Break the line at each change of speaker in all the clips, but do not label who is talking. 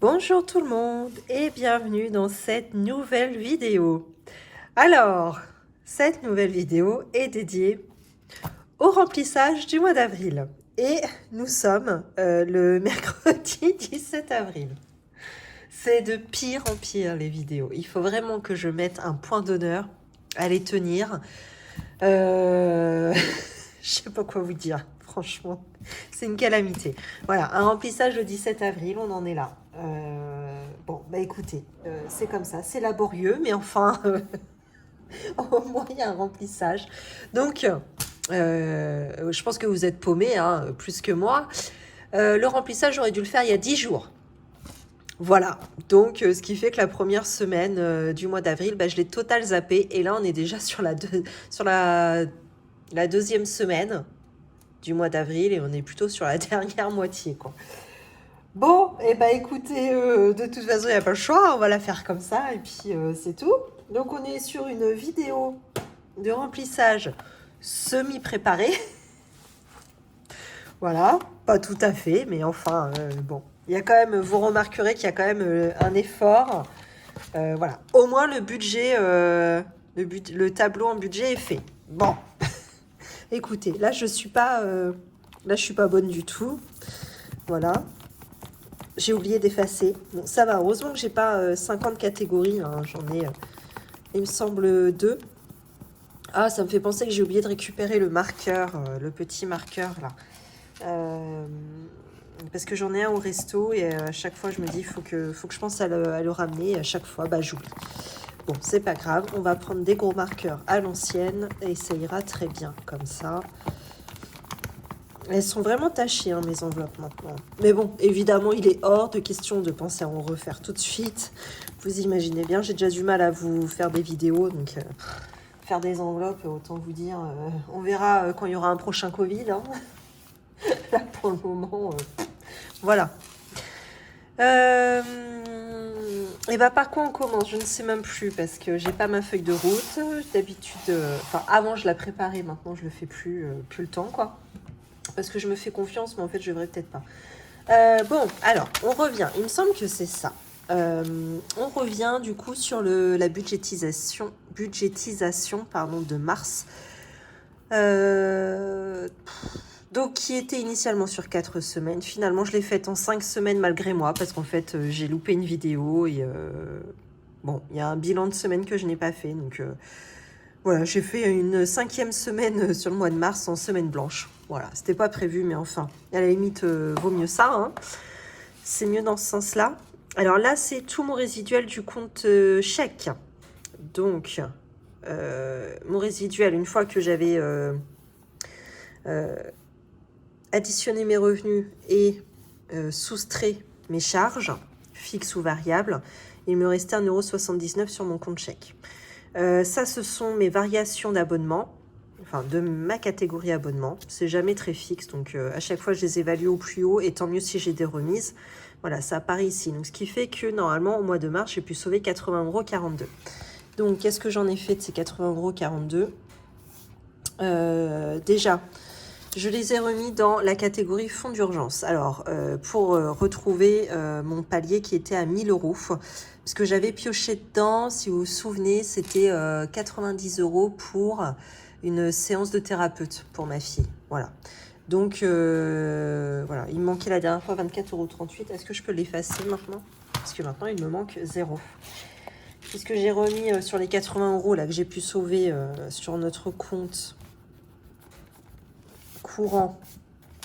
Bonjour tout le monde et bienvenue dans cette nouvelle vidéo. Alors, cette nouvelle vidéo est dédiée au remplissage du mois d'avril. Et nous sommes le mercredi 17 avril. C'est de pire en pire les vidéos. Il faut vraiment que je mette un point d'honneur à les tenir. Je sais pas quoi vous dire, franchement. C'est une calamité. Voilà, un remplissage le 17 avril, on en est là. Bon, bah écoutez, c'est comme ça, c'est laborieux, mais enfin, au moins il y a un remplissage. Donc, je pense que vous êtes paumés, hein, plus que moi. Le remplissage, j'aurais dû le faire il y a 10 jours. Voilà, donc ce qui fait que la première semaine du mois d'avril, bah, je l'ai total zappé. Et là, on est déjà sur la deuxième semaine du mois d'avril et on est plutôt sur la dernière moitié, quoi. Bon, et bah écoutez, de toute façon, il n'y a pas le choix, on va la faire comme ça, et puis c'est tout. Donc on est sur une vidéo de remplissage semi-préparée. Voilà, pas tout à fait, mais enfin, bon. Il y a quand même, vous remarquerez qu'il y a quand même un effort. Voilà, au moins le budget, le tableau en budget est fait. Bon, écoutez, là je suis pas bonne du tout. Voilà. J'ai oublié d'effacer. Bon, ça va. Heureusement que j'ai pas 50 catégories, hein. J'en ai, il me semble, 2. Ah, ça me fait penser que j'ai oublié de récupérer le marqueur, le petit marqueur, là. Parce que j'en ai un au resto et à chaque fois, je me dis, il faut que je pense à le ramener. Et à chaque fois, bah, j'oublie. Bon, c'est pas grave. On va prendre des gros marqueurs à l'ancienne et ça ira très bien comme ça. Elles sont vraiment tachées, hein, mes enveloppes maintenant. Mais bon, évidemment, il est hors de question de penser à en refaire tout de suite. Vous imaginez bien, j'ai déjà du mal à vous faire des vidéos, donc faire des enveloppes, autant vous dire, on verra quand il y aura un prochain Covid. Hein. Là, pour le moment, voilà. Et bah par quoi on commence? Je ne sais même plus parce que j'ai pas ma feuille de route. D'habitude, enfin avant je la préparais, maintenant je le fais plus le temps, quoi. Parce que je me fais confiance, mais en fait, je devrais peut-être pas. Bon, alors, on revient. Il me semble que c'est ça. On revient du coup sur la budgétisation pardon, de mars. Donc, qui était initialement sur 4 semaines. Finalement, je l'ai faite en 5 semaines malgré moi, parce qu'en fait, j'ai loupé une vidéo. Et bon, il y a un bilan de semaine que je n'ai pas fait. Donc, voilà, j'ai fait une 5e semaine sur le mois de mars en semaine blanche. Voilà, c'était pas prévu, mais enfin, à la limite, vaut mieux ça. Hein. C'est mieux dans ce sens-là. Alors là, c'est tout mon résiduel du compte chèque. Donc, mon résiduel, une fois que j'avais additionné mes revenus et soustrait mes charges, fixes ou variables, il me restait 1,79 € sur mon compte chèque. Ça, ce sont mes variations d'abonnement, enfin de ma catégorie abonnement. C'est jamais très fixe, donc à chaque fois, je les évalue au plus haut, et tant mieux si j'ai des remises. Voilà, ça apparaît ici. Donc, ce qui fait que normalement, au mois de mars, j'ai pu sauver 80,42 €. Donc, qu'est-ce que j'en ai fait de ces 80,42 € Déjà, je les ai remis dans la catégorie fonds d'urgence. Alors, pour retrouver mon palier qui était à 1 000 €, parce que j'avais pioché dedans, si vous vous souvenez, c'était 90 € pour une séance de thérapeute pour ma fille. Voilà. Donc, voilà, il me manquait la dernière fois 24,38 €. Est-ce que je peux l'effacer maintenant? Parce que maintenant, il me manque 0. Puisque j'ai remis sur les 80 € là, que j'ai pu sauver sur notre compte courant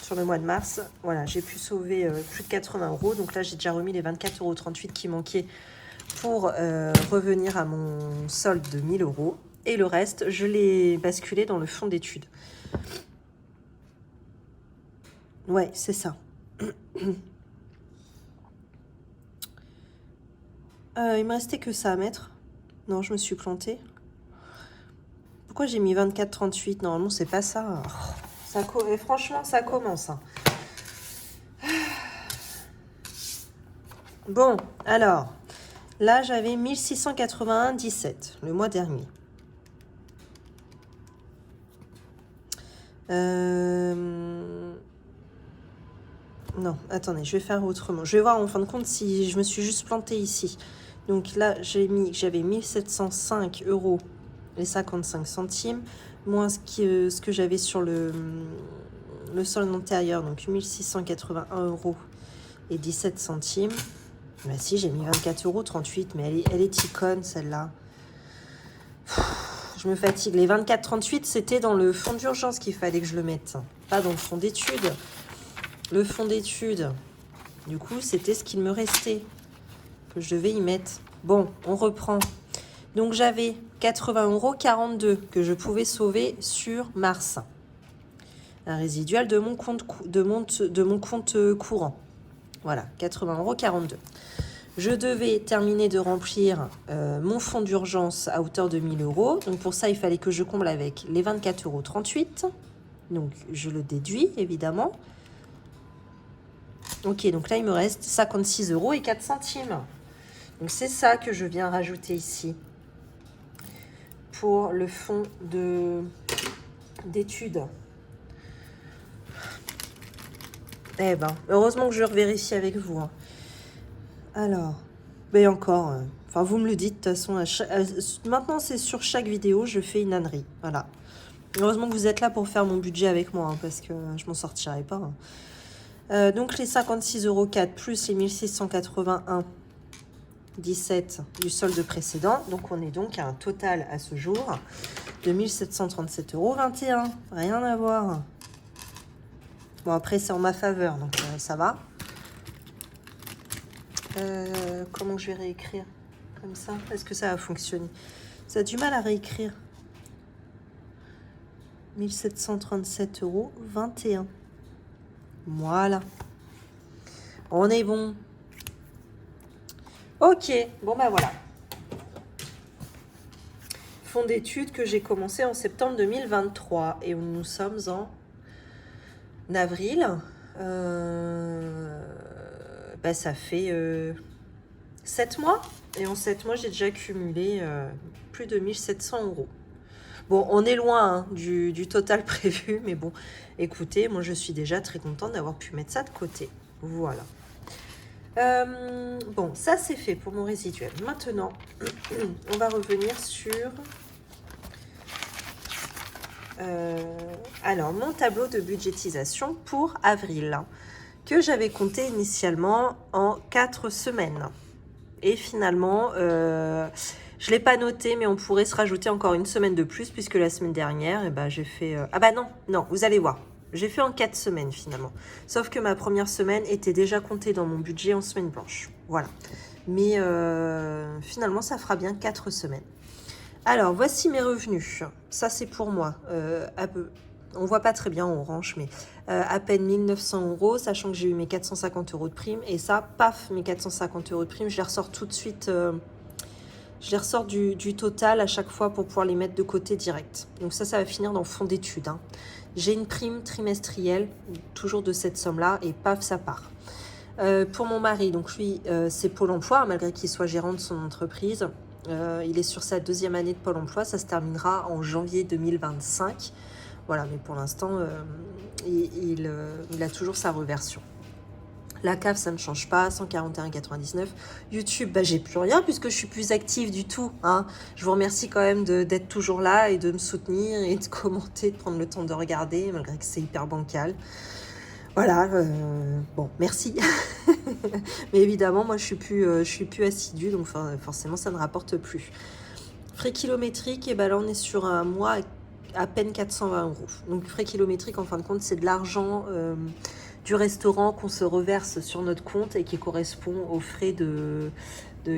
sur le mois de mars, voilà, j'ai pu sauver plus de 80 €. Donc là, j'ai déjà remis les 24,38 € qui manquaient pour revenir à mon solde de 1 000 €. Et le reste, je l'ai basculé dans le fonds d'études. Ouais, c'est ça. Il me restait que ça à mettre. Non, je me suis plantée. Pourquoi j'ai mis 24,38? Normalement, c'est pas ça. Et franchement, ça commence. Hein. Bon, alors, là, j'avais 1681,17 le mois dernier. Non, attendez, je vais faire autrement. Je vais voir en fin de compte si je me suis juste plantée ici. Donc là, j'avais 1705 euros et 55 centimes, moins ce que j'avais sur le solde antérieur, donc 1681 euros et 17 centimes. Bah si, j'ai mis 24,38 euros, mais elle est ticone celle-là. Je me fatigue. Les 24,38, c'était dans le fonds d'urgence qu'il fallait que je le mette, pas dans le fonds d'études. Le fonds d'études, du coup, c'était ce qu'il me restait, que je devais y mettre. Bon, on reprend. Donc, j'avais 80,42 € que je pouvais sauver sur mars. Un résidual de mon compte, courant. Voilà, 80,42 €. Je devais terminer de remplir mon fonds d'urgence à hauteur de 1 000 €. Donc, pour ça, il fallait que je comble avec les 24,38 €. Donc, je le déduis, évidemment. Ok, donc là, il me reste 56 € et 4 centimes. Donc, c'est ça que je viens rajouter ici pour le fonds d'études. Eh ben, heureusement que je revérifie avec vous. Hein. Alors, mais encore, enfin, vous me le dites, de toute façon, maintenant, c'est sur chaque vidéo, je fais une ânerie. Voilà. Heureusement que vous êtes là pour faire mon budget avec moi, hein, parce que je m'en sortirai pas. Hein. Donc les 56,04 € plus les 1681,17 du solde précédent. Donc on est donc à un total à ce jour de 1737,21 €. Rien à voir. Bon, après c'est en ma faveur, donc ça va. Comment je vais réécrire comme ça? Est-ce que ça va fonctionner? Ça a du mal à réécrire. 1737,21 €. Voilà. On est bon. Ok, bon ben voilà. Fonds d'études que j'ai commencé en septembre 2023 et où nous sommes en avril. Ça fait 7 mois. Et en 7 mois, j'ai déjà cumulé plus de 1700 €. Bon, on est loin hein, du total prévu, mais bon, écoutez, moi je suis déjà très contente d'avoir pu mettre ça de côté. Voilà. Bon, ça c'est fait pour mon résiduel. Maintenant, on va revenir sur alors mon tableau de budgétisation pour avril, que j'avais compté initialement en 4 semaines. Et finalement, je ne l'ai pas noté, mais on pourrait se rajouter encore une semaine de plus, puisque la semaine dernière, j'ai fait... Ah bah non, vous allez voir. J'ai fait en 4 semaines finalement. Sauf que ma première semaine était déjà comptée dans mon budget en semaine blanche. Voilà. Mais finalement, ça fera bien 4 semaines. Alors, voici mes revenus. Ça, c'est pour moi. On voit pas très bien en orange, mais à peine 1900 €, sachant que j'ai eu mes 450 € de prime. Et ça, paf, mes 450 € de prime, je les ressors tout de suite. Je les ressors du total à chaque fois pour pouvoir les mettre de côté direct. Donc ça va finir dans le fonds d'études. Hein. J'ai une prime trimestrielle, toujours de cette somme-là, et paf, ça part. Pour mon mari, donc lui, c'est Pôle emploi, malgré qu'il soit gérant de son entreprise. Il est sur sa 2e année de Pôle emploi, ça se terminera en janvier 2025. Voilà, mais pour l'instant, il a toujours sa reversion. La CAF, ça ne change pas, 141,99. YouTube, j'ai plus rien puisque je suis plus active du tout. Hein. Je vous remercie quand même d'être toujours là et de me soutenir et de commenter, de prendre le temps de regarder, malgré que c'est hyper bancal. Voilà, bon, merci. Mais évidemment, moi, je suis plus assidue, donc forcément, ça ne rapporte plus. Frais kilométriques, et là, on est sur un mois à peine 420 €. Donc, frais kilométriques, en fin de compte, c'est de l'argent du restaurant qu'on se reverse sur notre compte et qui correspond aux frais de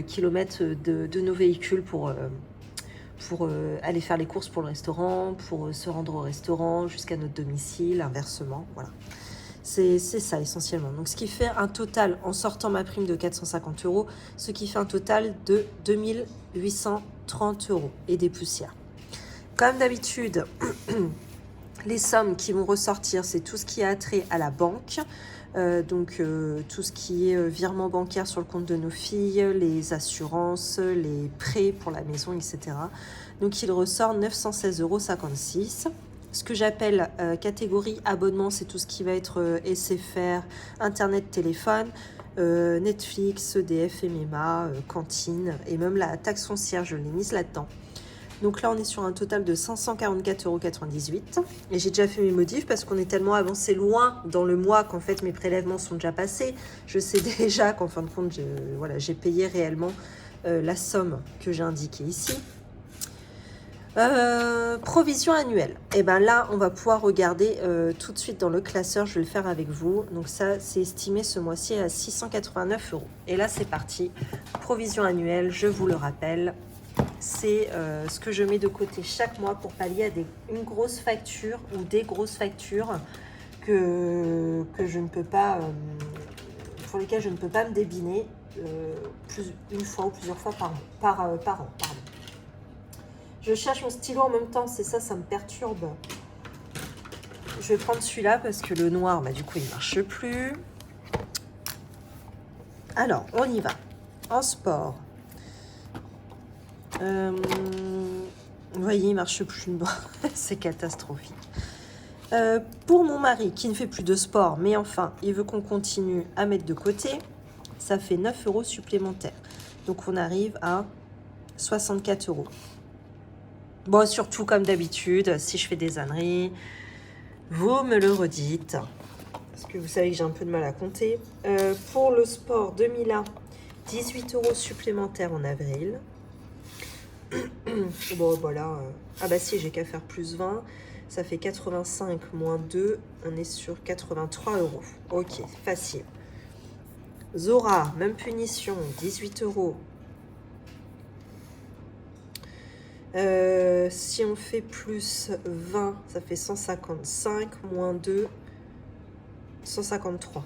kilomètres de nos véhicules pour aller faire les courses pour le restaurant, pour se rendre au restaurant jusqu'à notre domicile, inversement, voilà. C'est ça essentiellement. Donc ce qui fait un total, en sortant ma prime de 450 €, ce qui fait un total de 2830 € et des poussières. Comme d'habitude, les sommes qui vont ressortir, c'est tout ce qui a trait à la banque. Tout ce qui est virement bancaire sur le compte de nos filles, les assurances, les prêts pour la maison, etc. Donc il ressort 916,56 €. ce que j'appelle catégorie abonnement, c'est tout ce qui va être SFR, Internet, téléphone, Netflix, EDF, MMA, cantine et même la taxe foncière, je l'ai mise là-dedans. Donc là, on est sur un total de 544,98 € et j'ai déjà fait mes modifs parce qu'on est tellement avancé loin dans le mois qu'en fait mes prélèvements sont déjà passés. Je sais déjà qu'en fin de compte, voilà, j'ai payé réellement la somme que j'ai indiquée ici. Provision annuelle. Et ben là, on va pouvoir regarder tout de suite dans le classeur. Je vais le faire avec vous. Donc ça, c'est estimé ce mois-ci à 689 €. Et là, c'est parti. Provision annuelle, je vous le rappelle, c'est ce que je mets de côté chaque mois pour pallier à une grosse facture ou des grosses factures que je ne peux pas, pour lesquelles je ne peux pas me débiner une fois ou plusieurs fois par an. Pardon. Je cherche mon stylo en même temps, c'est ça, ça me perturbe. Je vais prendre celui-là parce que le noir, bah, du coup, il ne marche plus. Alors, on y va. En sport. Vous voyez, il ne marche plus. Bon, c'est catastrophique. Pour mon mari, qui ne fait plus de sport, mais enfin, il veut qu'on continue à mettre de côté, ça fait 9 € supplémentaires. Donc, on arrive à 64 €. Bon, surtout, comme d'habitude, si je fais des âneries, vous me le redites. Parce que vous savez que j'ai un peu de mal à compter. Pour le sport 2001, 18 € supplémentaires en avril. Bon, voilà. Ah bah si, j'ai qu'à faire plus 20. Ça fait 85 moins 2. On est sur 83 €. Ok, facile. Zora, même punition, 18 €. Si on fait plus 20, ça fait 155, moins 2, 153.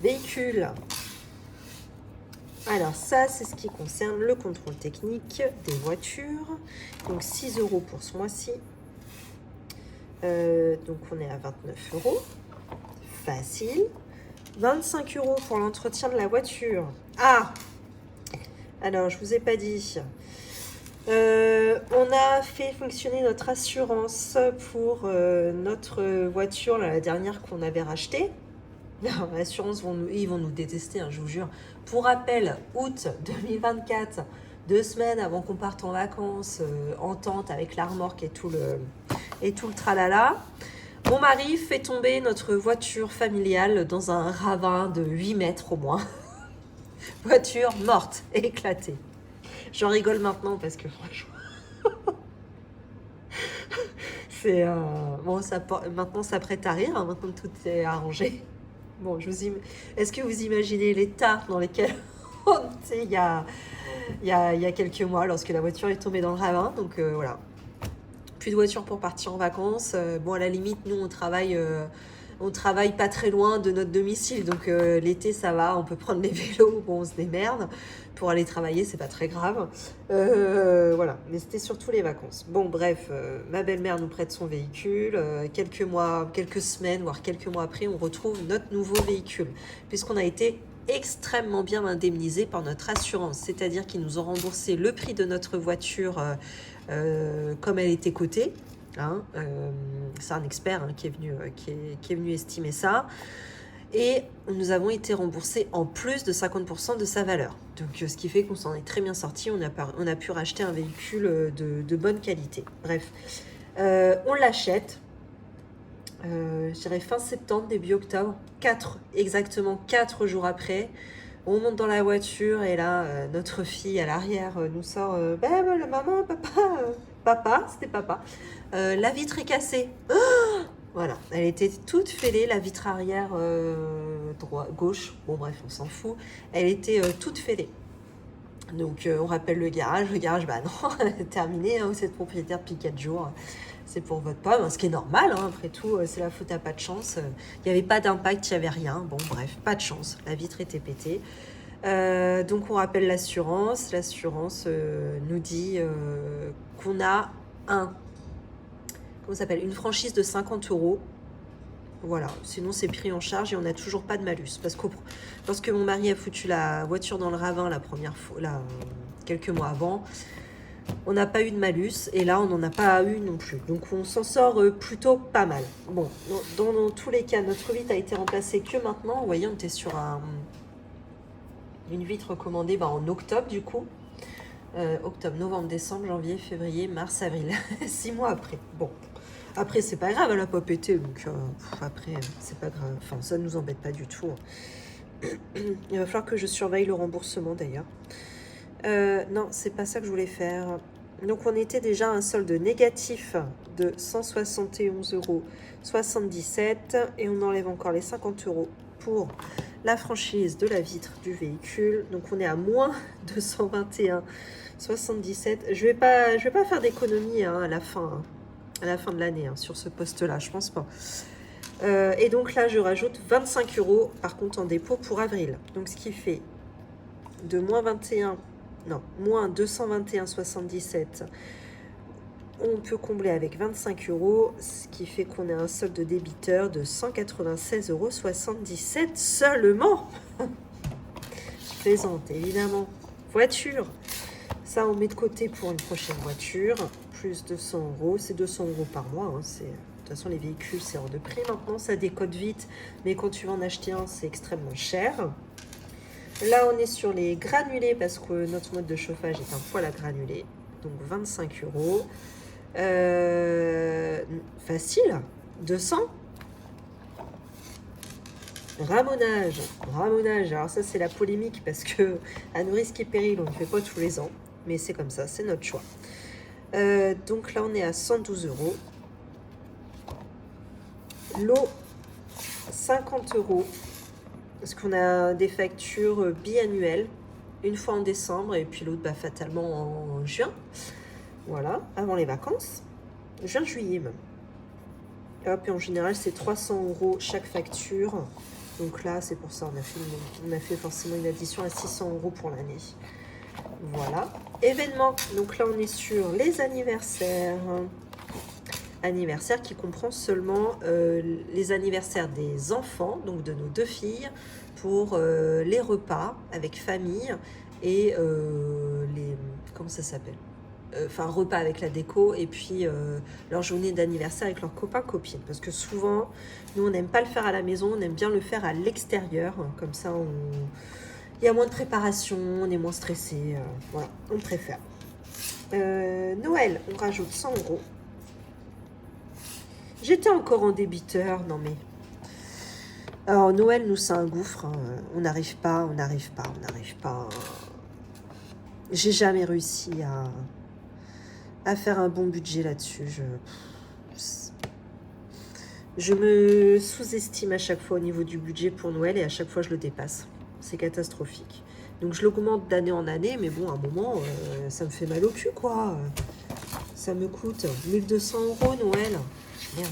Véhicule. Alors ça, c'est ce qui concerne le contrôle technique des voitures. Donc 6 € pour ce mois-ci. Donc on est à 29 €. Facile. 25 € pour l'entretien de la voiture. Ah! Alors, je vous ai pas dit. On a fait fonctionner notre assurance pour notre voiture, la dernière qu'on avait rachetée. L'assurance, ils vont nous détester, hein, je vous jure. Pour rappel, août 2024, 2 semaines avant qu'on parte en vacances, en tente avec la remorque et tout le tralala. Mon mari fait tomber notre voiture familiale dans un ravin de 8 mètres au moins. Voiture morte, éclatée. J'en rigole maintenant parce que franchement, c'est bon. Maintenant, ça prête à rire. Hein, maintenant que tout est arrangé. Bon, est-ce que vous imaginez l'état dans lequel on était il y a quelques mois lorsque la voiture est tombée dans le ravin. Donc voilà, plus de voiture pour partir en vacances. Bon, à la limite, nous on travaille pas très loin de notre domicile, donc l'été ça va, on peut prendre les vélos, bon on se démerde pour aller travailler, c'est pas très grave. Voilà, mais c'était surtout les vacances. Bon bref, ma belle-mère nous prête son véhicule, quelques semaines, voire quelques mois après, on retrouve notre nouveau véhicule, puisqu'on a été extrêmement bien indemnisé par notre assurance, c'est-à-dire qu'ils nous ont remboursé le prix de notre voiture comme elle était cotée. Hein, c'est un expert hein, qui est venu estimer ça. Et nous avons été remboursés en plus de 50% de sa valeur. Donc, ce qui fait qu'on s'en est très bien sorti. On a pu racheter un véhicule de bonne qualité. Bref, on l'achète. Je dirais fin septembre, début octobre. Exactement 4 jours après. On monte dans la voiture et là, notre fille à l'arrière nous sort la maman, papa, c'était papa. La vitre est cassée. Oh, voilà, elle était toute fêlée, la vitre arrière gauche. Bon bref, on s'en fout. Elle était toute fêlée. Donc on rappelle le garage. Le garage, bah non, terminé. Hein, vous êtes propriétaire depuis 4 jours. C'est pour votre pomme, ce qui est normal. Hein, après tout, c'est la faute à pas de chance. Il n'y avait pas d'impact, il n'y avait rien. Bon bref, pas de chance. La vitre était pétée. Donc on rappelle l'assurance. L'assurance nous dit qu'on a une franchise de 50 €. Voilà, sinon c'est pris en charge et on n'a toujours pas de malus. Parce que lorsque mon mari a foutu la voiture dans le ravin la première fois, quelques mois avant, On n'a pas eu de malus et là on n'en a pas eu non plus. Donc on s'en sort plutôt pas mal. Bon, dans tous les cas, notre vitre a été remplacée que maintenant. Vous voyez, on était sur une vitre commandée en octobre du coup. Octobre, novembre, décembre, janvier, février, mars, avril. 6 mois après. Bon, après c'est pas grave, elle a pas pété. Donc après c'est pas grave. Enfin ça ne nous embête pas du tout. Il va falloir que je surveille le remboursement d'ailleurs. Non, c'est pas ça que je voulais faire. Donc on était déjà à un solde négatif de 171,77 € et on enlève encore les 50 € pour la franchise de la vitre du véhicule. Donc on est à moins 221,77 €. Je vais pas faire d'économie à la fin de l'année sur ce poste-là, je pense pas. Et donc là, je rajoute 25 € par contre en dépôt pour avril. Donc ce qui fait de moins 221,77 €. On peut combler avec 25 €, ce qui fait qu'on a un solde de débiteur de 196,77 € seulement. Je plaisante, évidemment. Voiture. Ça, on met de côté pour une prochaine voiture. Plus 200 €. C'est 200 € par mois. De toute façon, les véhicules, c'est hors de prix maintenant. Ça décote vite. Mais quand tu vas en acheter un, c'est extrêmement cher. Là, on est sur les granulés parce que notre mode de chauffage est un poêle à granulés. Donc 25 €. Facile. 200. Ramonage. Alors ça, c'est la polémique parce que à nos risques et périls, on ne fait pas tous les ans. Mais c'est comme ça, c'est notre choix. Donc là, on est à 112 €. L'eau, 50 €. Parce qu'on a des factures biannuelles, une fois en décembre et puis l'autre fatalement en juin. Voilà, avant les vacances. Juin, juillet même. Hop, et en général, c'est 300 € chaque facture. Donc là, c'est pour ça, on a fait forcément une addition à 600 € pour l'année. Voilà. Événements. Donc là, on est sur les anniversaires. Anniversaire qui comprend seulement les anniversaires des enfants, donc de nos 2 filles, pour les repas avec famille et les... Comment ça s'appelle ? Enfin, repas avec la déco et puis leur journée d'anniversaire avec leurs copains, copines. Parce que souvent, nous, on n'aime pas le faire à la maison, on aime bien le faire à l'extérieur. Comme ça, il y a moins de préparation, on est moins stressé. Voilà, on préfère. Noël, on rajoute 100 €. J'étais encore en débiteur, non mais... Alors Noël, nous c'est un gouffre, on n'arrive pas. J'ai jamais réussi à faire un bon budget là-dessus. Je me sous-estime à chaque fois au niveau du budget pour Noël et à chaque fois je le dépasse. C'est catastrophique. Donc je l'augmente d'année en année, mais bon, à un moment, ça me fait mal au cul, quoi. Ça me coûte 1200 € Noël. Merde.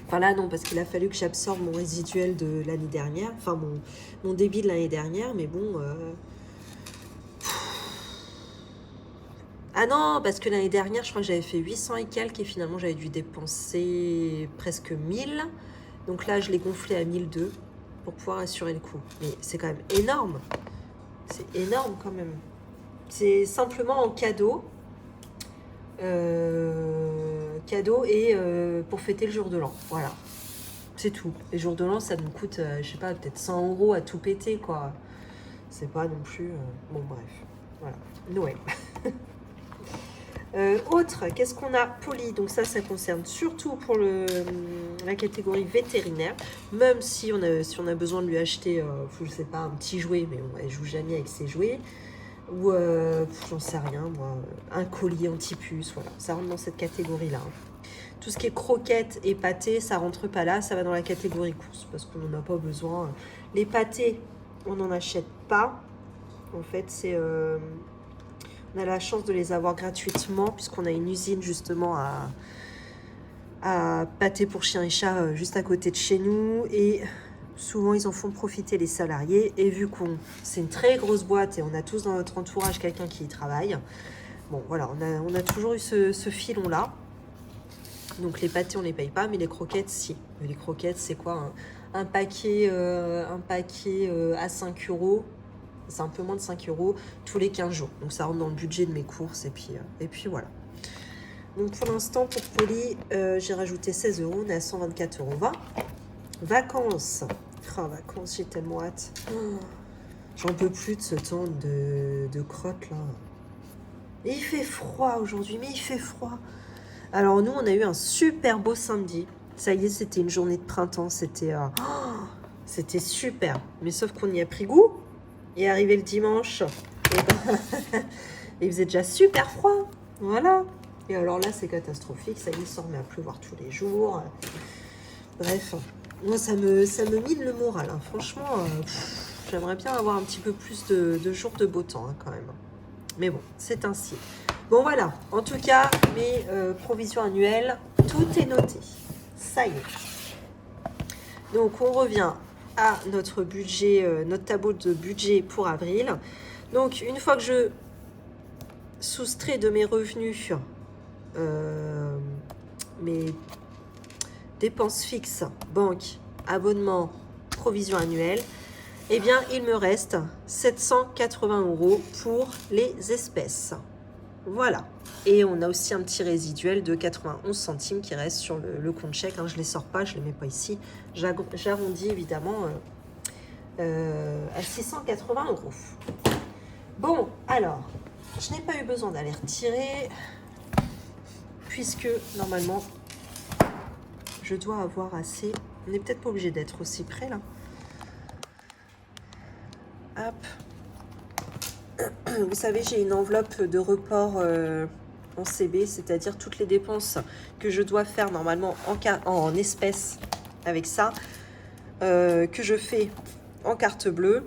Enfin là, non, parce qu'il a fallu que j'absorbe mon résiduel de l'année dernière. Enfin, mon débit de l'année dernière. Mais bon... Ah non, parce que l'année dernière, je crois que j'avais fait 800 et quelques. Et finalement, j'avais dû dépenser presque 1000. Donc là, je l'ai gonflé à 1002 pour pouvoir assurer le coup. Mais c'est quand même énorme. C'est énorme quand même. C'est simplement en cadeau. Cadeau et pour fêter le jour de l'an, voilà, c'est tout. Les jours de l'an, ça nous coûte je sais pas, peut-être 100 € à tout péter, quoi. C'est pas non plus bon, bref, voilà. Noël. Autre, qu'est-ce qu'on a? Poli, donc ça concerne surtout pour la catégorie vétérinaire, même si on a besoin de lui acheter je sais pas, un petit jouet, mais on ne joue jamais avec ses jouets. Ou j'en sais rien moi, un colis anti-puce, voilà, ça rentre dans cette catégorie-là. Tout ce qui est croquettes et pâtés, ça rentre pas là, ça va dans la catégorie course, parce qu'on n'en a pas besoin. Les pâtés, on n'en achète pas. En fait, on a la chance de les avoir gratuitement, puisqu'on a une usine justement à pâtés pour chiens et chats juste à côté de chez nous, et... Souvent, ils en font profiter les salariés. Et vu c'est une très grosse boîte et on a tous dans notre entourage quelqu'un qui y travaille, bon, voilà, on a toujours eu ce filon-là. Donc, les pâtés, on ne les paye pas, mais les croquettes, si. Les croquettes, c'est quoi un paquet à 5 €. C'est un peu moins de 5 euros tous les 15 jours. Donc ça rentre dans le budget de mes courses. Et puis voilà. Donc pour l'instant, pour Polly, j'ai rajouté 16 euros. On est à 124,20 €. Vacances. Oh, vacances, j'ai tellement hâte. Oh, j'en peux plus de ce temps de crotte là. Et il fait froid aujourd'hui, mais il fait froid. Alors nous, on a eu un super beau samedi. Ça y est, c'était une journée de printemps. C'était super. Mais sauf qu'on y a pris goût. Et arrivé le dimanche, et ben, il faisait déjà super froid. Voilà. Et alors là, c'est catastrophique. Ça y est, ça remet à pleuvoir tous les jours. Bref, moi, ça me mine le moral. Hein. Franchement, j'aimerais bien avoir un petit peu plus de jours de beau temps hein, quand même. Mais bon, c'est ainsi. Bon, voilà. En tout cas, mes provisions annuelles, tout est noté. Ça y est. Donc, on revient à notre budget, notre tableau de budget pour avril. Donc, une fois que je soustrais de mes revenus mes dépenses fixes, banque, abonnement, provision annuelle, eh bien, il me reste 780 € pour les espèces. Voilà. Et on a aussi un petit résiduel de 91 centimes qui reste sur le compte chèque. Hein. Je ne les sors pas, je ne les mets pas ici. J'arrondis évidemment à 680 €. Bon, alors, je n'ai pas eu besoin d'aller retirer puisque normalement, je dois avoir assez. On n'est peut-être pas obligé d'être aussi près là. Hop. Vous savez, j'ai une enveloppe de report en CB, c'est-à-dire toutes les dépenses que je dois faire normalement en espèces avec ça, que je fais en carte bleue,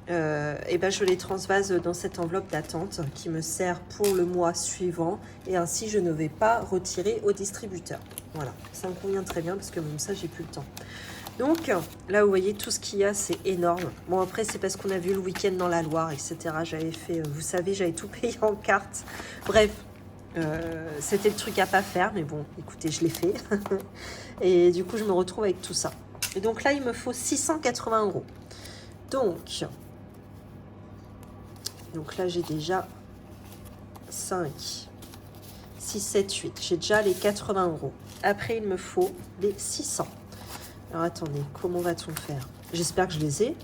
et ben je les transvase dans cette enveloppe d'attente qui me sert pour le mois suivant et ainsi je ne vais pas retirer au distributeur. Voilà, ça me convient très bien parce que même ça, j'ai plus le temps. Donc, là, vous voyez, tout ce qu'il y a, c'est énorme. Bon, après, c'est parce qu'on a vu le week-end dans la Loire, etc. J'avais fait, vous savez, j'avais tout payé en carte. Bref, c'était le truc à pas faire, mais bon, écoutez, je l'ai fait. Et du coup, je me retrouve avec tout ça. Et donc là, il me faut 680 €. Donc là, j'ai déjà 5, 6, 7, 8. J'ai déjà les 80 €. Après, il me faut les 600. Alors, attendez, comment va-t-on faire? J'espère que je les ai.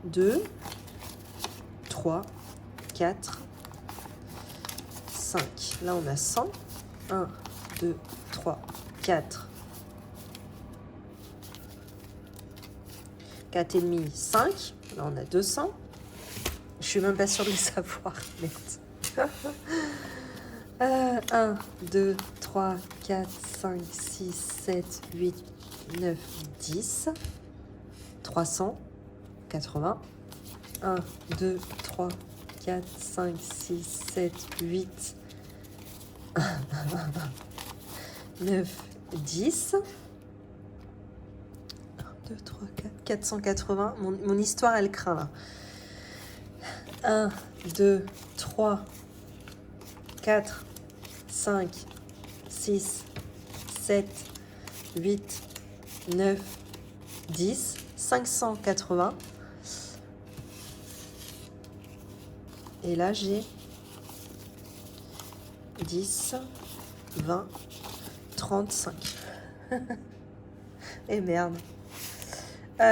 2, 3, 4, 5. Là, on a 100. 1, 2, 3, 4. 4,5, 5. Là, on a 200. Je suis même pas sûre de le savoir. Merde. 1, 2, 3, 4, 5, 6, 7, 8, 9, 10. 380. 1, 2, 3, 4, 5, 6, 7, 8, 9, 10. 1, 2, 3, 4, 480. Mon histoire, elle craint là. 1, 2, 3, 4, 5, 6, 7, 8, 9, 10, 580. Et là, j'ai 10, 20, 35. Et merde. Il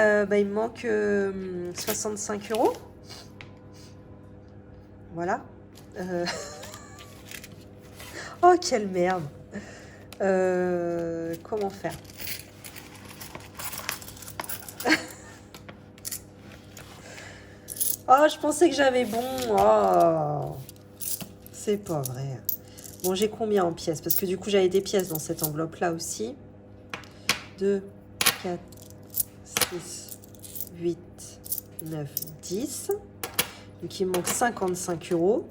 me manque 65 €. Voilà. Oh, quelle merde. Comment faire? Oh, je pensais que j'avais bon. Oh, c'est pas vrai. Bon, j'ai combien en pièces? Parce que du coup, j'avais des pièces dans cette enveloppe-là aussi. 2, 4, 6, 8, 9, 10. Donc, il me manque 55 €.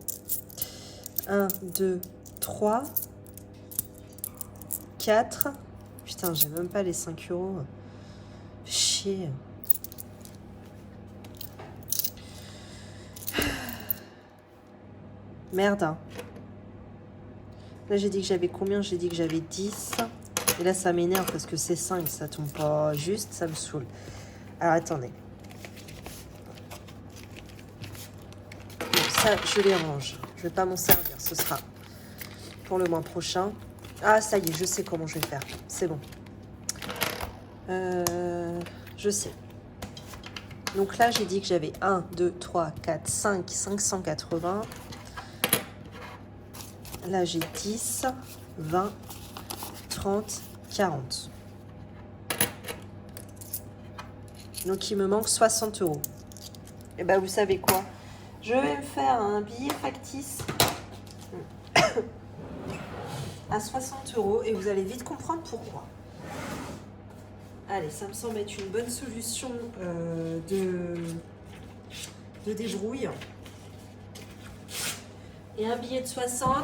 1, 2, 3, 4. Putain, j'ai même pas les 5 €. Chier. Merde. Hein. Là, j'ai dit que j'avais combien? J'ai dit que j'avais 10. Et là, ça m'énerve parce que c'est 5. Ça tombe pas juste. Ça me saoule. Alors, attendez. ça, je les range. Je vais pas m'en servir. Ce sera pour le mois prochain. Ah, ça y est, je sais comment je vais faire. C'est bon. Je sais. Donc là, j'ai dit que j'avais 1, 2, 3, 4, 5, 580. Là, j'ai 10, 20, 30, 40. Donc, il me manque 60 euros. Et bien, vous savez quoi? Je vais me faire un billet factice à 60 euros et vous allez vite comprendre pourquoi. Allez, ça me semble être une bonne solution de débrouille. Et un billet de 60,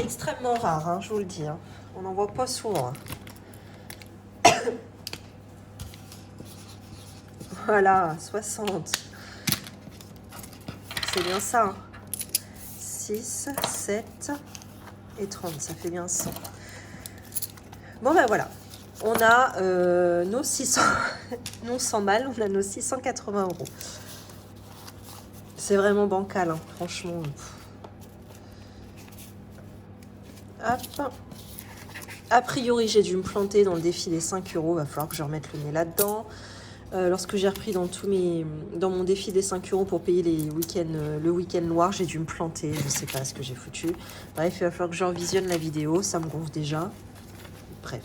extrêmement rare, hein, je vous le dis. Hein. On n'en voit pas souvent. Hein. Voilà, 60. C'est bien ça. Hein. 6, 7 et 30, ça fait bien 100. Bon ben voilà. On a nos 600, non sans mal, on a nos 680 euros. C'est vraiment bancal, hein, franchement. Hop. A priori, j'ai dû me planter dans le défi des 5 euros. Va falloir que je remette le nez là-dedans. Lorsque j'ai repris dans mon défi des 5 euros pour payer le week-end noir, j'ai dû me planter. Je ne sais pas ce que j'ai foutu. Bref, il va falloir que je revisionne la vidéo. Ça me gonfle déjà. Bref.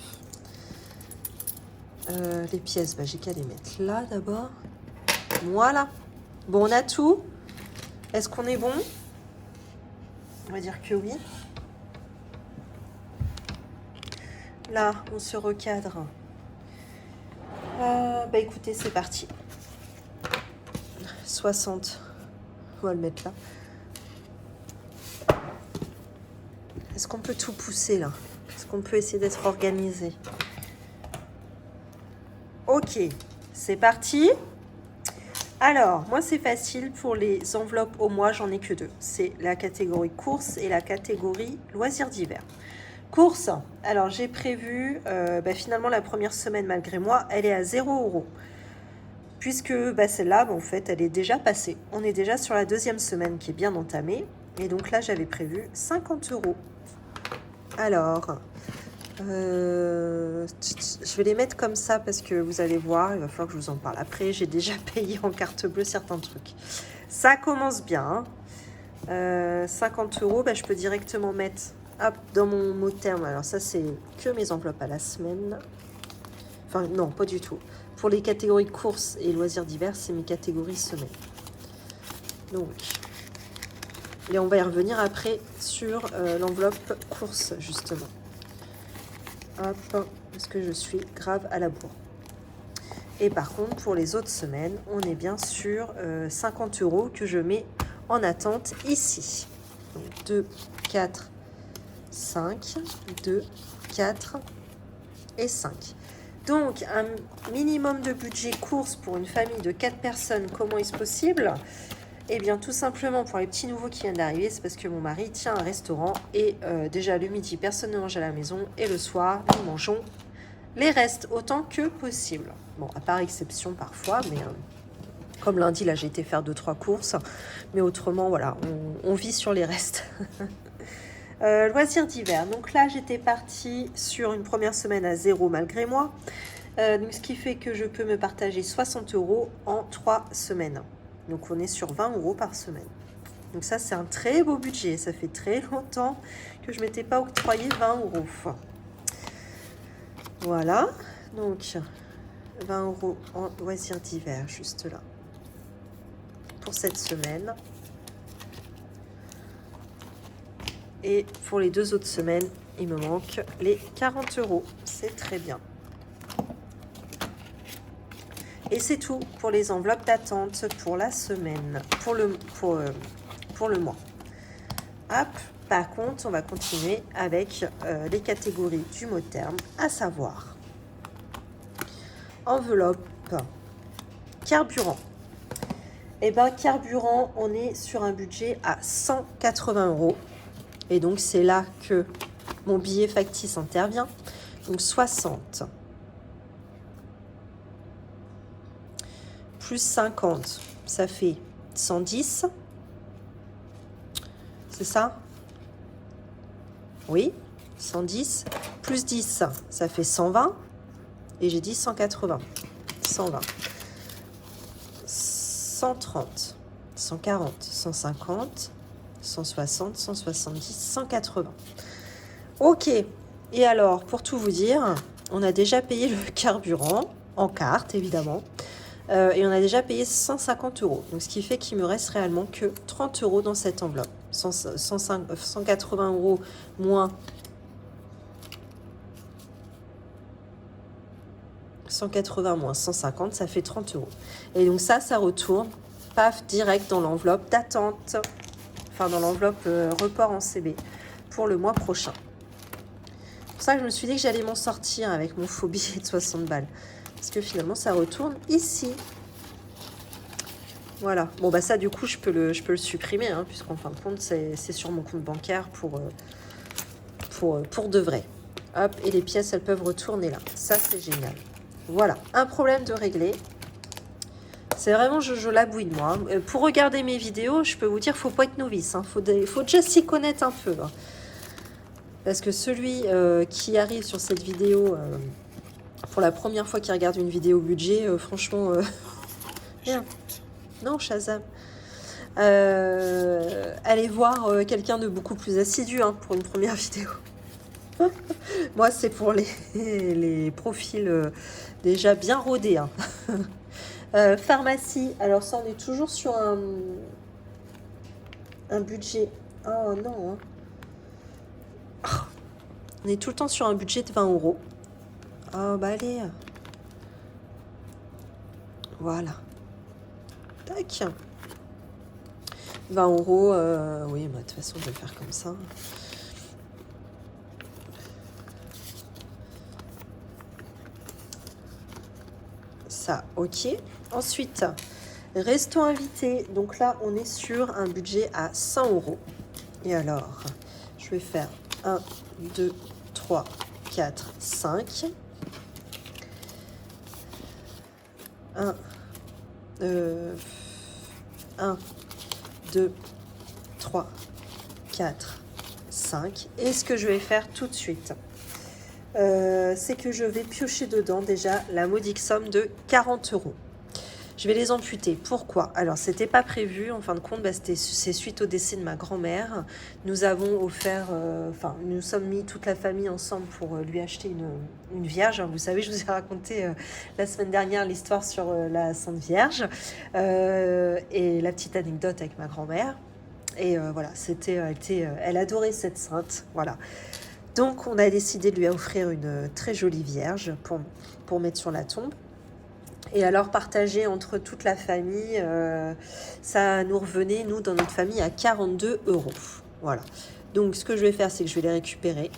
Les pièces, j'ai qu'à les mettre là d'abord. Voilà. Bon, on a tout. Est-ce qu'on est bon? On va dire que oui. Là, on se recadre. Écoutez, c'est parti. 60. On va le mettre là. Est-ce qu'on peut tout pousser là? Est-ce qu'on peut essayer d'être organisé? Ok, c'est parti. Alors, moi, c'est facile. Pour les enveloppes au mois, j'en ai que 2. C'est la catégorie courses et la catégorie loisirs d'hiver. Courses, alors j'ai prévu, finalement, la première semaine, malgré moi, elle est à 0 euros. Puisque celle-là, en fait, elle est déjà passée. On est déjà sur la deuxième semaine qui est bien entamée. Et donc là, j'avais prévu 50 euros. Alors... je vais les mettre comme ça parce que vous allez voir, il va falloir que je vous en parle après. J'ai déjà payé en carte bleue certains trucs. Ça commence bien. 50 euros, je peux directement mettre dans mon mot terme. Alors ça, c'est que mes enveloppes à la semaine. Enfin, non, pas du tout. Pour les catégories courses et loisirs divers, c'est mes catégories semaine. Donc, et on va y revenir après sur l'enveloppe course, justement. Hop, parce que je suis grave à la bourre. Et par contre, pour les autres semaines, on est bien sur 50 euros que je mets en attente ici. Donc 2, 4, 5, 2, 4 et 5. Donc, un minimum de budget course pour une famille de 4 personnes, comment est-ce possible ? Eh bien, tout simplement, pour les petits nouveaux qui viennent d'arriver, c'est parce que mon mari tient un restaurant et déjà le midi, personne ne mange à la maison et le soir, nous mangeons les restes autant que possible. Bon, à part exception parfois, mais comme lundi, là, j'ai été faire 2-3 courses. Mais autrement, voilà, on vit sur les restes. Loisirs d'hiver. Donc là, j'étais partie sur une première semaine à 0 malgré moi. Donc, ce qui fait que je peux me partager 60 euros en 3 semaines. Donc, on est sur 20 euros par semaine. Donc ça, c'est un très beau budget. Ça fait très longtemps que je ne m'étais pas octroyé 20 euros. Voilà. Donc, 20 euros en loisirs d'hiver, juste là. Pour cette semaine. Et pour les 2 autres semaines, il me manque les 40 euros. C'est très bien. Et c'est tout pour les enveloppes d'attente pour la semaine, pour le mois. Hop, par contre, on va continuer avec les catégories du mot terme, à savoir enveloppe carburant. Et bien, carburant, on est sur un budget à 180 euros. Et donc, c'est là que mon billet factice intervient. Donc, 60 plus 50, ça fait 110. C'est ça? Oui, 110 plus 10, ça fait 120. Et j'ai dit 180, 120, 130, 140, 150, 160, 170, 180. Ok. Et alors, pour tout vous dire, on a déjà payé le carburant, en carte évidemment, et on a déjà payé 150 euros. Donc, ce qui fait qu'il me reste réellement que 30 euros dans cette enveloppe. 180 euros moins 180 moins 150, ça fait 30 euros. Et donc ça retourne, paf, direct dans l'enveloppe d'attente, enfin dans l'enveloppe report en CB pour le mois prochain. C'est pour ça que je me suis dit que j'allais m'en sortir avec mon faux billet de 60 balles. Parce que finalement, ça retourne ici. Voilà. Bon, bah ça, du coup, je peux le supprimer, hein, puisqu'en fin de compte, c'est sur mon compte bancaire pour de vrai. Hop, et les pièces, elles peuvent retourner là. Ça, c'est génial. Voilà, un problème de régler. C'est vraiment, je labouine, moi. Pour regarder mes vidéos, je peux vous dire, faut pas être novice. Hein. Faut déjà s'y connaître un peu. Hein. Parce que celui qui arrive sur cette vidéo, pour la première fois qu'il regarde une vidéo budget, franchement... Merde. Non, Shazam. Allez voir quelqu'un de beaucoup plus assidu hein, pour une première vidéo. Moi, c'est pour les profils déjà bien rodés. Hein. Pharmacie. Alors ça, on est toujours sur un budget. Oh non. Hein. Oh. On est tout le temps sur un budget de 20 euros. Oh, bah allez. Voilà. Tac. 20 euros. Oui, bah, de toute façon, je vais le faire comme ça. Ça, ok. Ensuite, resto invité. Donc là, on est sur un budget à 100 euros. Et alors, je vais faire 1, 2, 3, 4, 5. 1, 2, 3, 4, 5. Et ce que je vais faire tout de suite, c'est que je vais piocher dedans déjà la modique somme de 40 euros. Je vais les amputer. Pourquoi? Alors, c'était pas prévu. En fin de compte, c'est suite au décès de ma grand-mère. Nous avons offert... nous sommes mis toute la famille ensemble pour lui acheter une vierge. Vous savez, je vous ai raconté la semaine dernière l'histoire sur la Sainte Vierge. Et la petite anecdote avec ma grand-mère. Et voilà, elle adorait cette sainte. Voilà. Donc, on a décidé de lui offrir une très jolie vierge pour mettre sur la tombe. Et alors, partager entre toute la famille, ça nous revenait, nous, dans notre famille, à 42 euros. Voilà. Donc, ce que je vais faire, c'est que je vais les récupérer.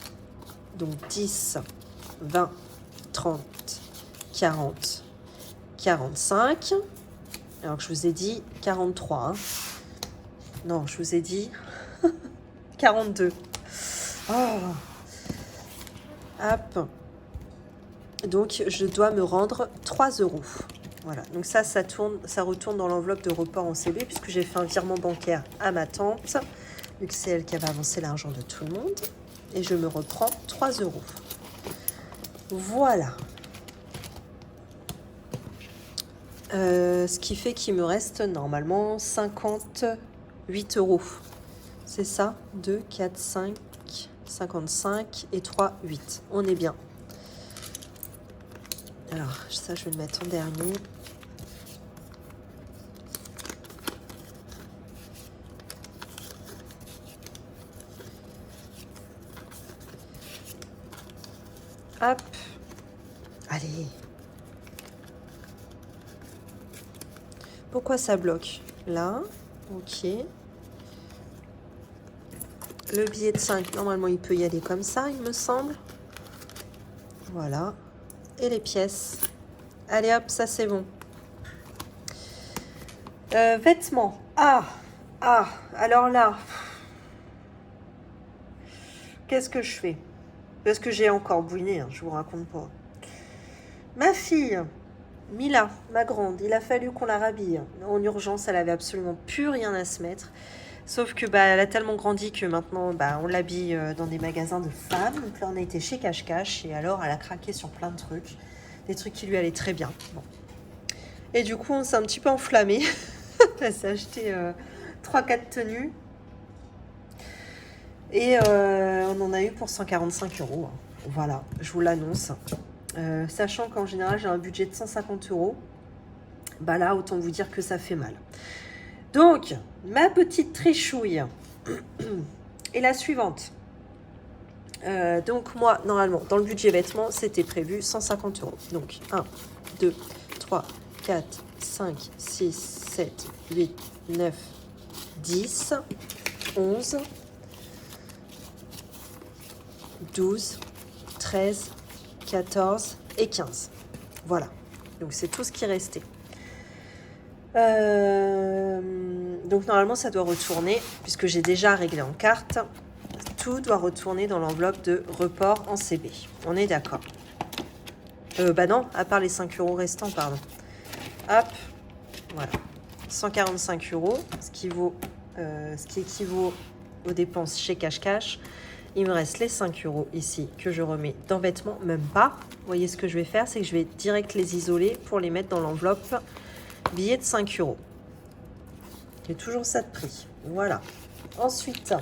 Donc, 10, 20, 30, 40, 45. Alors que je vous ai dit 43. Hein. Non, je vous ai dit 42. Oh. Hop. Donc, je dois me rendre 3 euros. Voilà. Donc ça retourne dans l'enveloppe de report en CB puisque j'ai fait un virement bancaire à ma tante, vu que c'est elle qui avait avancé l'argent de tout le monde. Et je me reprends 3 euros. Voilà. Ce qui fait qu'il me reste normalement 58 euros. C'est ça? 2, 4, 5, 55 et 3, 8. On est bien. Alors, ça, je vais le mettre en dernier. Hop. Allez. Pourquoi ça bloque? Là. Ok. Le billet de 5, normalement, il peut y aller comme ça, il me semble. Voilà. Et les pièces. Allez hop, ça c'est bon. Vêtements. Alors là. Qu'est-ce que je fais? Parce que j'ai encore bouiné, hein, je vous raconte pas. Ma fille, Mila, ma grande, il a fallu qu'on la rhabille. En urgence, elle avait absolument plus rien à se mettre. Sauf que bah, elle a tellement grandi que maintenant bah, on l'habille dans des magasins de femmes. Donc là on a été chez Cache Cache et alors elle a craqué sur plein de trucs. Des trucs qui lui allaient très bien. Bon. Et du coup on s'est un petit peu enflammé. Elle s'est acheté 3-4 tenues. Et on en a eu pour 145 €. Voilà, je vous l'annonce. Sachant qu'en général j'ai un budget de 150 €. Bah là autant vous dire que ça fait mal. Donc, ma petite trichouille est la suivante. Donc, moi, normalement, dans le budget vêtements, c'était prévu 150 €. Donc, 1, 2, 3, 4, 5, 6, 7, 8, 9, 10, 11, 12, 13, 14 et 15. Voilà. Donc, c'est tout ce qui restait. Donc normalement ça doit retourner, puisque j'ai déjà réglé en carte, tout doit retourner dans l'enveloppe de report en CB. On est d'accord. Bah non, à part les 5 € restants, pardon. Hop, voilà. 145 €, ce qui équivaut aux dépenses chez Cache Cache. Il me reste les 5 € ici que je remets dans vêtements, même pas. Vous voyez ce que je vais faire, c'est que je vais direct les isoler pour les mettre dans l'enveloppe billet de 5 €. J'ai toujours ça de prix. Voilà. Ensuite,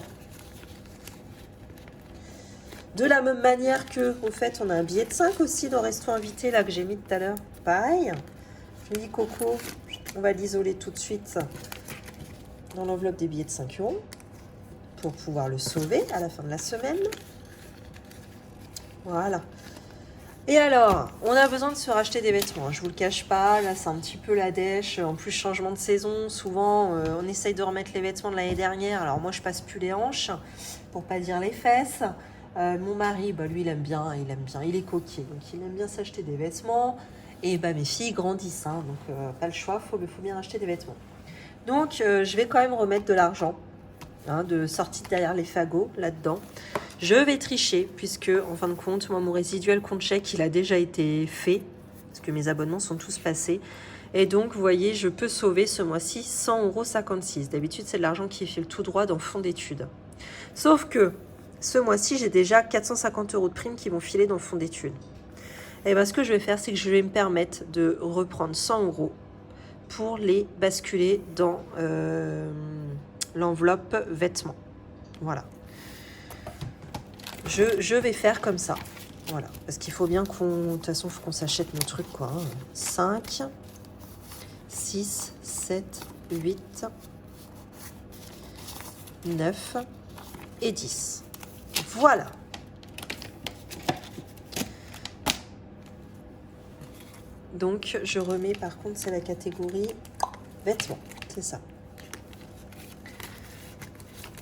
de la même manière que, au fait, on a un billet de 5 aussi dans Resto Invité, là, que j'ai mis tout à l'heure. Pareil. Je me dis, Coco, on va l'isoler tout de suite dans l'enveloppe des billets de 5 € pour pouvoir le sauver à la fin de la semaine. Voilà. Et alors, on a besoin de se racheter des vêtements. Je vous le cache pas, là c'est un petit peu la dèche. En plus, changement de saison, souvent on essaye de remettre les vêtements de l'année dernière. Alors moi, je passe plus les hanches, pour pas dire les fesses. Mon mari, bah, lui, il aime bien, il est coquet, donc il aime bien s'acheter des vêtements. Et bah, mes filles grandissent, hein, donc pas le choix, faut bien acheter des vêtements. Donc je vais quand même remettre de l'argent, hein, de sortie derrière les fagots là-dedans. Je vais tricher puisque, en fin de compte, moi, mon résiduel compte chèque, il a déjà été fait parce que mes abonnements sont tous passés. Et donc, vous voyez, je peux sauver ce mois-ci 100,56 €. D'habitude, c'est de l'argent qui file tout droit dans fonds d'études. Sauf que ce mois-ci, j'ai déjà 450 € de primes qui vont filer dans le fonds d'études. Et bien, ce que je vais faire, c'est que je vais me permettre de reprendre 100 € pour les basculer dans l'enveloppe vêtements. Voilà. Je vais faire comme ça. Voilà. Parce qu'il faut bien qu'on... De toute façon, il faut qu'on s'achète nos trucs, quoi. 5, 6, 7, 8, 9 et 10. Voilà. Donc, je remets, par contre, c'est la catégorie vêtements. C'est ça.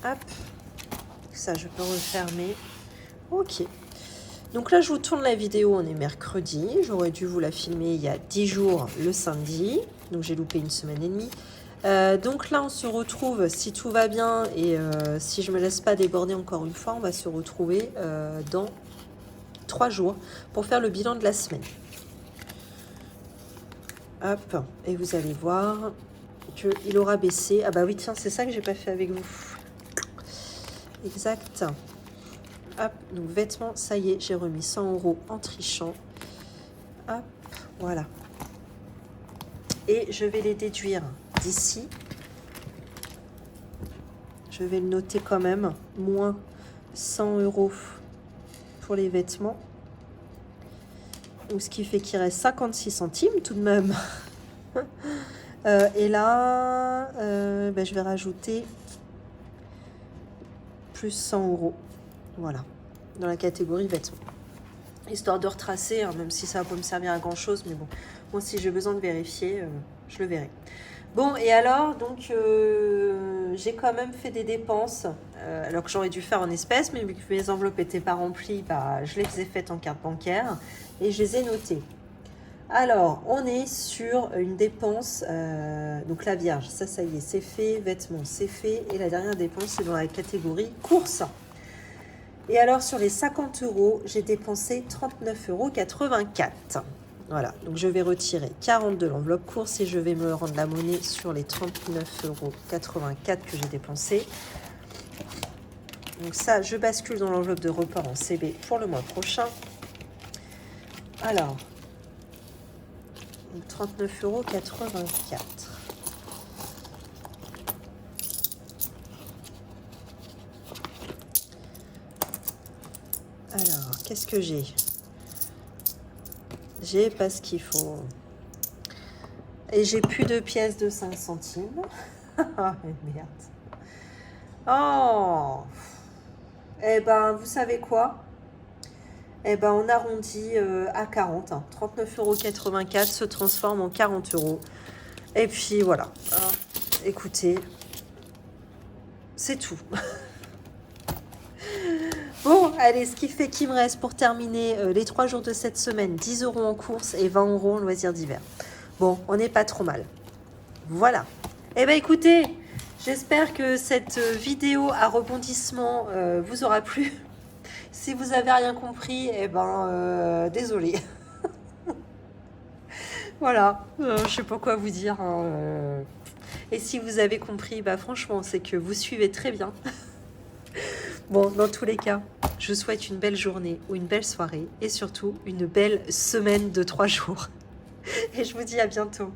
Hop. Ça, je peux refermer. Ok. Donc là, je vous tourne la vidéo, on est mercredi. J'aurais dû vous la filmer il y a 10 jours, le samedi. Donc, j'ai loupé une semaine et demie. Donc là, on se retrouve, si tout va bien et si je me laisse pas déborder encore une fois, on va se retrouver dans 3 jours pour faire le bilan de la semaine. Hop. Et vous allez voir qu'il aura baissé. Ah bah oui, tiens, c'est ça que j'ai pas fait avec vous. Exact. Hop, donc vêtements, ça y est, j'ai remis 100 € en trichant. Hop, voilà. Et je vais les déduire d'ici. Je vais le noter quand même. Moins 100 € pour les vêtements. Donc, ce qui fait qu'il reste 56 centimes tout de même. Et là, ben, je vais rajouter plus 100 €. Voilà, dans la catégorie vêtements. Histoire de retracer, hein, même si ça va pas me servir à grand chose, mais bon, moi si j'ai besoin de vérifier, je le verrai. Bon, et alors, donc, j'ai quand même fait des dépenses, alors que j'aurais dû faire en espèces, mais vu que mes enveloppes n'étaient pas remplies, bah, je les ai faites en carte bancaire et je les ai notées. Alors, on est sur une dépense, donc la Vierge, ça y est, c'est fait, vêtements, c'est fait, et la dernière dépense, c'est dans la catégorie courses. Et alors, sur les 50 €, j'ai dépensé 39,84 €. Voilà, donc je vais retirer 40 de l'enveloppe course et je vais me rendre la monnaie sur les 39,84 € que j'ai dépensés. Donc ça, je bascule dans l'enveloppe de report en CB pour le mois prochain. Alors, 39,84 €. Alors, qu'est-ce que j'ai? J'ai pas ce qu'il faut. Et j'ai plus de pièces de 5 centimes. Ah, merde. Oh! Eh ben, vous savez quoi? Eh ben, on arrondit à 40. 39,84 € se transforme en 40 €. Et puis, voilà. Écoutez, c'est tout. Bon, allez, ce qui fait qu'il me reste pour terminer les 3 jours de cette semaine, 10 € en course et 20 € en loisirs d'hiver. Bon, on n'est pas trop mal. Voilà. Eh bien, écoutez, j'espère que cette vidéo à rebondissement vous aura plu. Si vous n'avez rien compris, eh ben, désolé. Voilà, je sais pas quoi vous dire. Et si vous avez compris, bah franchement, c'est que vous suivez très bien. Bon, dans tous les cas, je vous souhaite une belle journée ou une belle soirée et surtout une belle semaine de 3 jours. Et je vous dis à bientôt.